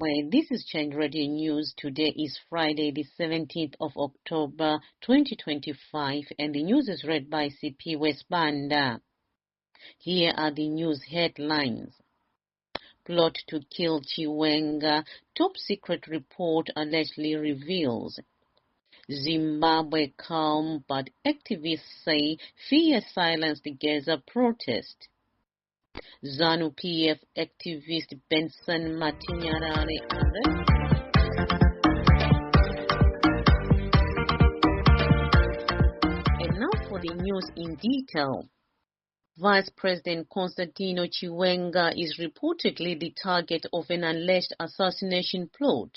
Zimbabwe. This is Change Radio News. Today is Friday, the 17th of October, 2025, and the news is read by CP Westbanda. Here are the news headlines. Plot to kill Chiwenga. Top secret report allegedly reveals. Zimbabwe calm, but activists say fear silenced the GEZA protest. Zanu PF activist Benson MATINYARARE arrest. And now for the news in detail. Vice President Constantino Chiwenga is reportedly the target of an alleged assassination plot.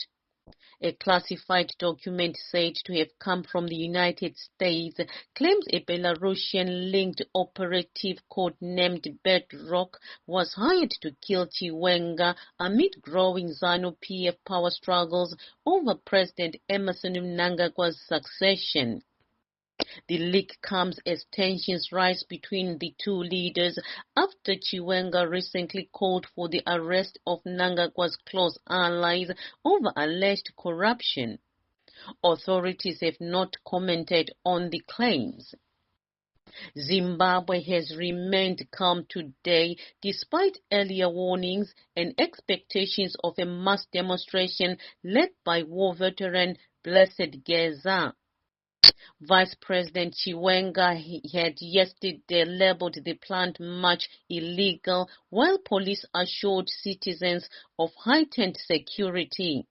A classified document said to have come from the United States claims a Belarusian-linked operative codenamed Bedrock was hired to kill Chiwenga amid growing ZANU-PF power struggles over President Emmerson Mnangagwa's succession. The leak comes as tensions rise between the two leaders after Chiwenga recently called for the arrest of Mnangagwa's close allies over alleged corruption. Authorities have not commented on the claims. Zimbabwe has remained calm today despite earlier warnings and expectations of a mass demonstration led by war veteran Blessed GEZA. Vice President Chiwenga had yesterday labeled the planned march illegal, while police assured citizens of heightened security.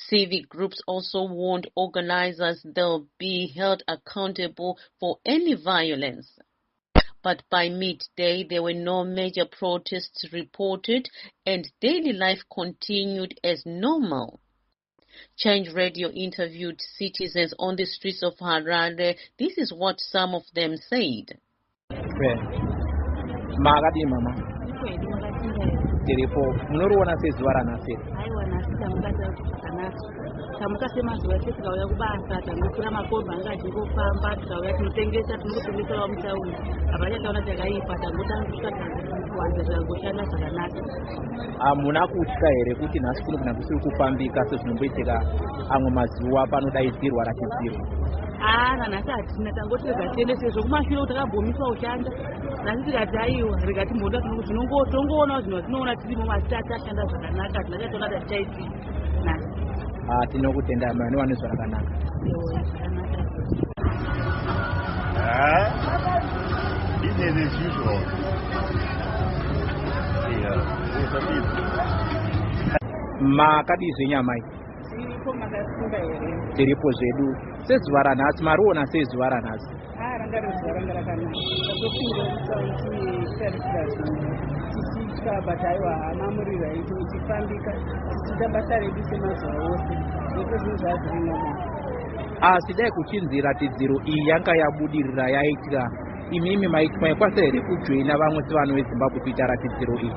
Civic groups also warned organizers they'll be held accountable for any violence. But by midday, there were no major protests reported and daily life continued as normal. Change Radio interviewed citizens on the streets of Harare. This is what some of them said. Amuna kutya here kuti nhasi kuno kana kusiri kufambika sezvinomboitika amwe mazuva panodaidzirwa ratidziro. Nhasi hatina tangotega tiende sezvo kumashure takabhomiswa ushanda nhasi tikati aiwa rega timbonda tinongoona zvinhu tinoona tirimo asi tashanda zvakanaka tinachatoona tatichaiti nhasi. Tinokutenda mai nevanozwa rakanaka. Business as usual. Makadizve nyama iyi tiripo zvedu sezuva ranhasi mariona sei zuva ranhasi? Ranga ruzuva ranga rakanaka tatopinda tichitya but aiwa hamamurira iti tichifambika tichita basa redu semazuva ose iko zvinhu zvazviri normal. Asi dai kuchinzi ratidziro iyi yanga yabudirira yaitika imimi maikwanisa here kujoina vamwe sevano vezimbabwe kuita ratidziro iyi?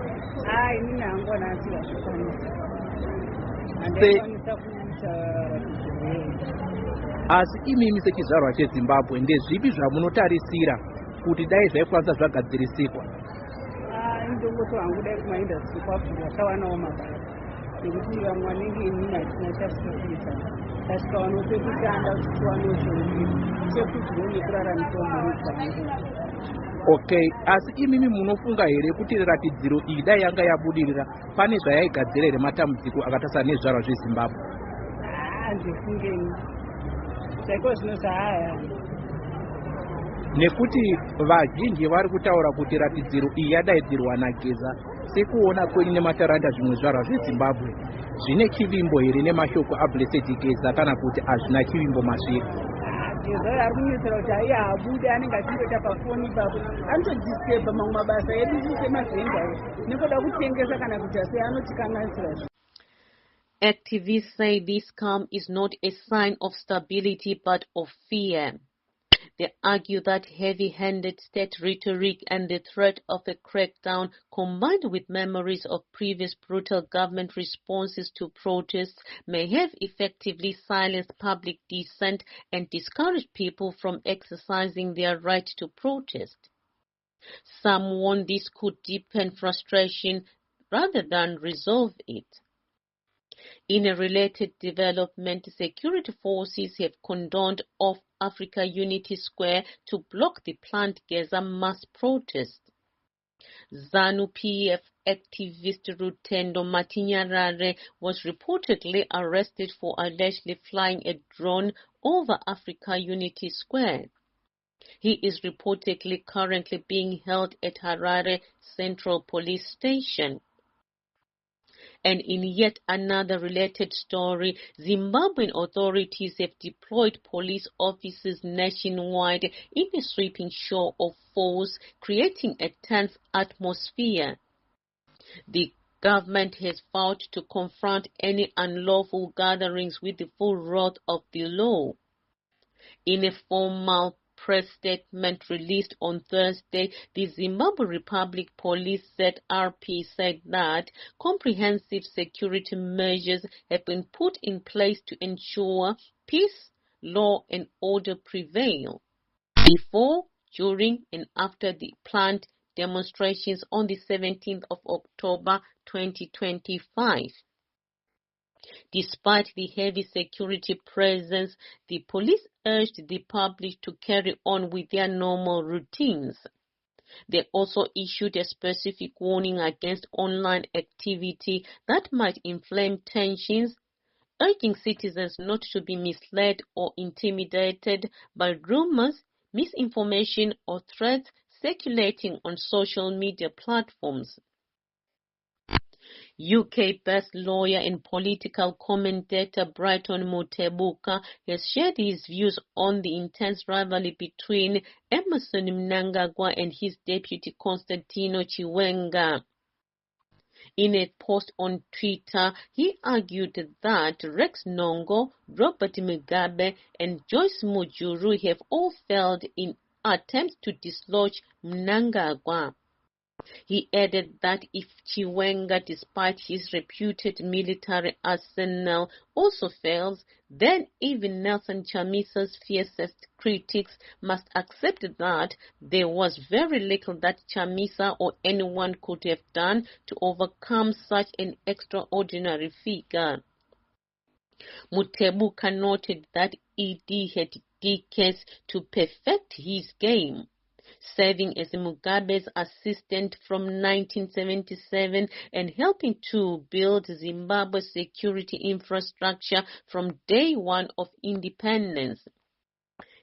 Inini hangona asi vazvikwanisa handikwanisa kuita ratidziro iyi. Asi imimi sechizvarwa chezimbabwe ndezvipi zvamunotarisira kuti dai zvaikwanisa zvagadziriswa? Indongoto hangu dai kumaindastry kwavhurwa tawanawo mabasa ekuti vamwe vanenge inini hatina chasitokuita tasvikawanawo pekushanda kuti tiwanewo chouviri chekuti nekuraramiswa mhuri dzangu. Okay, asi imimi munofunga here kuti ratidziro iyi dai yanga yabudirira pane zvayaigadzira here matambudziko akatasana nezvizvarwa zvezimbabwe? Handifungeni chaiko zvino zvahaya nekuti vazhinji vari kutaura kuti ratidziro iyi yadaidzirwa naGEZA sekuona kwenyu nemataranda zvimwe zvizvarwa zvezimbabwe zvine chivimbo here nemashoko aBlessed GEZA kana kuti hazvina chivimbo masviri? GEZA ari kunyesera kuti aiye haabude anenge achingoita pafoni ipapo anotodisturba mamwe mabasa edu semavhenga nekuda kutengesa kana kuti sei anotikanganisira. Activists say this calm is not a sign of stability but of fear. They argue that heavy-handed state rhetoric and the threat of a crackdown, combined with memories of previous brutal government responses to protests, may have effectively silenced public dissent and discouraged people from exercising their right to protest. Some warn this could deepen frustration rather than resolve it. In a related development, security forces have cordoned off Africa Unity Square to block the planned GEZA mass protest. Zanu PF activist RUTENDO MATINYARARE was reportedly arrested for allegedly flying a drone over Africa Unity Square. He is reportedly currently being held at Harare Central Police Station. And in yet another related story, Zimbabwean authorities have deployed police officers nationwide in a sweeping show of force, creating a tense atmosphere. The government has vowed to confront any unlawful gatherings with the full wrath of the law. In a formal press statement released on Thursday, the Zimbabwe Republic Police ZRP said that comprehensive security measures have been put in place to ensure peace, law and order prevail before, during and after the planned demonstrations on the 17th of October 2025. Despite the heavy security presence, the police urged the public to carry on with their normal routines. They also issued a specific warning against online activity that might inflame tensions, urging citizens not to be misled or intimidated by rumors, misinformation or threats circulating on social media platforms. UK-based lawyer and political commentator Brighton MUTEBUKA has shared his views on the intense rivalry between Emmerson Mnangagwa and his deputy Constantino Chiwenga. In a post on Twitter, he argued that Rex Nongo, Robert Mugabe and Joyce Mujuru have all failed in attempts to dislodge Mnangagwa. He added that if Chiwenga, despite his reputed military arsenal, also fails, then even Nelson Chamisa's fiercest critics must accept that there was very little that Chamisa or anyone could have done to overcome such an extraordinary figure. Mutebuka noted that ED had decades to perfect his game, serving as Mugabe's assistant from 1977 and helping to build Zimbabwe's security infrastructure from day one of independence.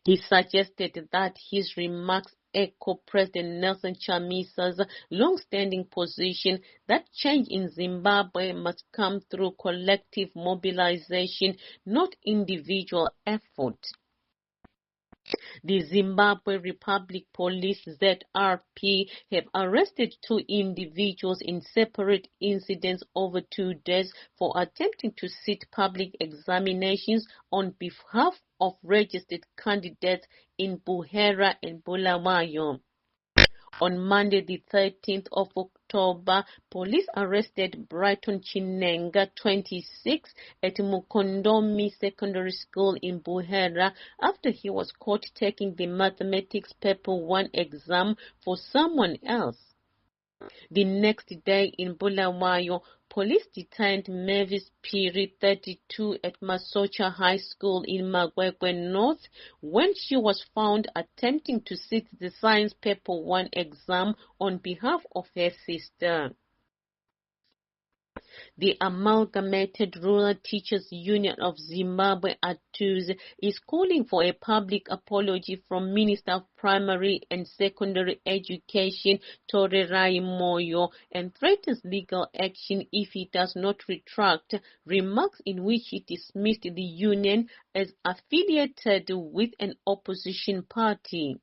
He suggested that his remarks echo President Nelson Chamisa's long-standing position that change in Zimbabwe must come through collective mobilization, not individual effort. The Zimbabwe Republic Police ZRP have arrested 2 individuals in separate incidents over 2 days for attempting to sit public examinations on behalf of registered candidates in BUHERA and BULAWAYO. On Monday, the 13th of October, police arrested Brighton Chiwenga, 26, at Mukondomi Secondary School in BUHERA after he was caught taking the mathematics paper 1 exam for someone else. The next day in Bulawayo, police detained Mavis Piri, 32, at Masocha High School in Magwegwe North when she was found attempting to sit the science paper 1 exam on behalf of her sister. The Amalgamated Rural Teachers Union of Zimbabwe, ARTUZ, is calling for a public apology from Minister of Primary and Secondary Education Torerai Moyo and threatens legal action if he does not retract remarks in which he dismissed the union as affiliated with an opposition party.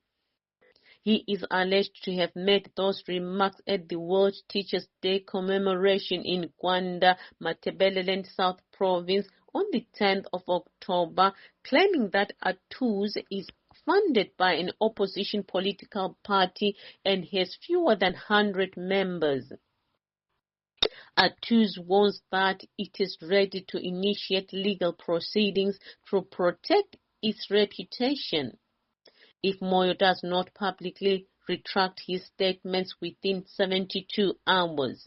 He is alleged to have made those remarks at the World Teachers' Day commemoration in Gwanda, Matabeleland South Province on the 10th of October, claiming that ARTUZ is funded by an opposition political party and has fewer than 100 members. ARTUZ warns that it is ready to initiate legal proceedings to protect its reputation if Moyo does not publicly retract his statements within 72 hours.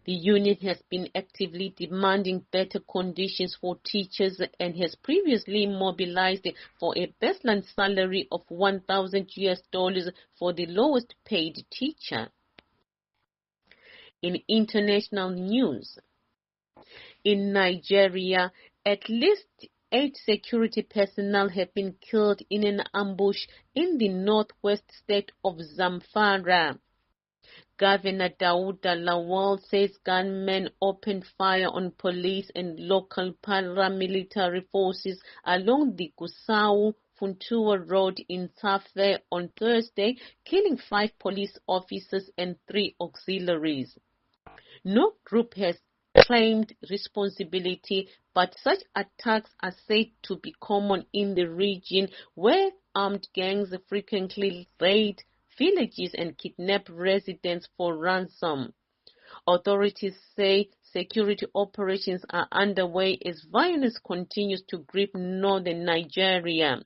The union has been actively demanding better conditions for teachers and has previously mobilized for a baseline salary of $1,000 for the lowest paid teacher. In international news, in Nigeria, at least 8 security personnel have been killed in an ambush in the northwest state of ZAMFARA. Governor Dauda Lawal says gunmen opened fire on police and local paramilitary forces along the Gusau-Funtua Road in Tafe on Thursday, killing 5 police officers and 3 auxiliaries. No group has claimed responsibility, but such attacks are said to be common in the region where armed gangs frequently raid villages and kidnap residents for ransom. Authorities say security operations are underway as violence continues to grip northern Nigeria.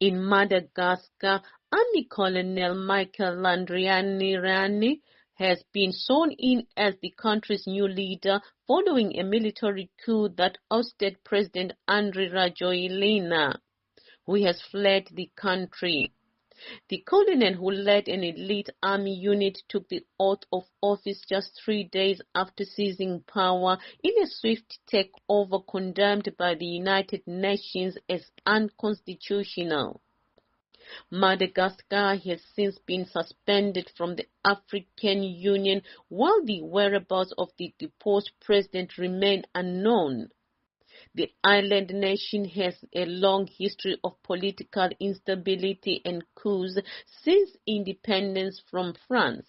In Madagascar, Army Colonel Michael Landrianirani has been sworn in as the country's new leader following a military coup that ousted President Andry Rajoelina, who has fled the country. The colonel, who led an elite army unit, took the oath of office just 3 days after seizing power in a swift takeover condemned by the United Nations as unconstitutional. Madagascar has since been suspended from the African Union, while the whereabouts of the deposed president remain unknown. The island nation has a long history of political instability and coups since independence from France.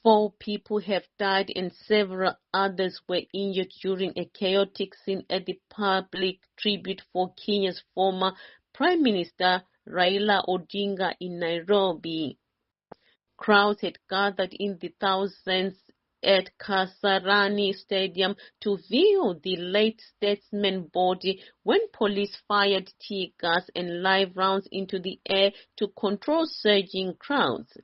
4 people have died and several others were injured during a chaotic scene at the public tribute for Kenya's former Prime Minister Raila Odinga in Nairobi. Crowds had gathered in the thousands at Kasarani Stadium to view the late statesman's body when police fired tear gas and live rounds into the air to control surging crowds.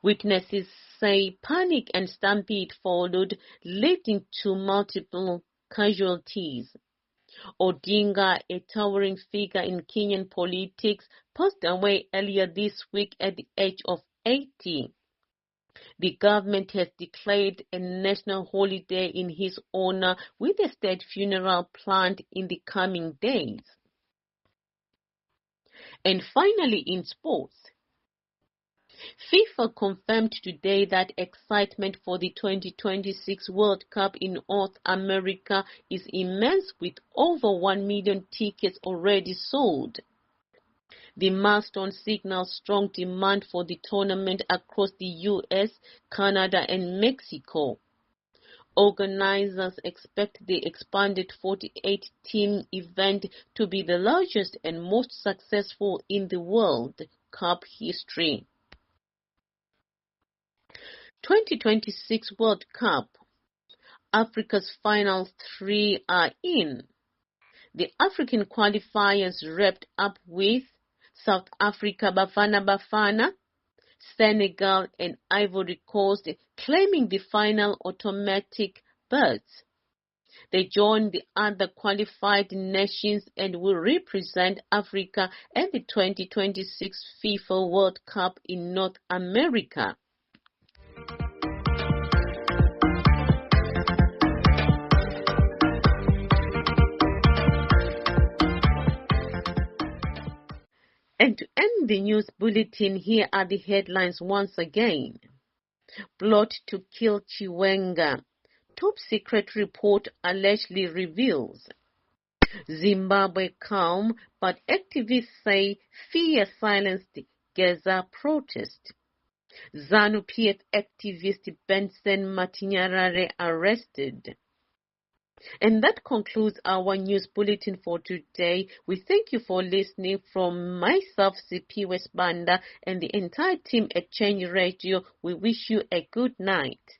Witnesses say panic and stampede followed, leading to multiple casualties. Odinga, a towering figure in Kenyan politics, passed away earlier this week at the age of 80. The government has declared a national holiday in his honor with a state funeral planned in the coming days. And finally, in sports, FIFA confirmed today that excitement for the 2026 World Cup in North America is immense, with over 1 million tickets already sold. The milestone signals strong demand for the tournament across the US, Canada, and Mexico. Organizers expect the expanded 48-team event to be the largest and most successful in the World Cup history. 2026 World Cup. Africa's final 3 are in. The African qualifiers wrapped up with South Africa BAFANA, Senegal and Ivory Coast claiming the final automatic berths. They join the other qualified nations and will represent Africa at the 2026 FIFA World Cup in North America. And to end the news bulletin, here are the headlines once again. Plot to kill Chiwenga. Top secret report allegedly reveals. Zimbabwe calm, but activists say fear silenced GEZA protest. Zanu PF activist Benson Matinyarare arrested. And that concludes our news bulletin for today. We thank you for listening. From myself, Zipiwe Banda, and the entire team at Change Radio, we wish you a good night.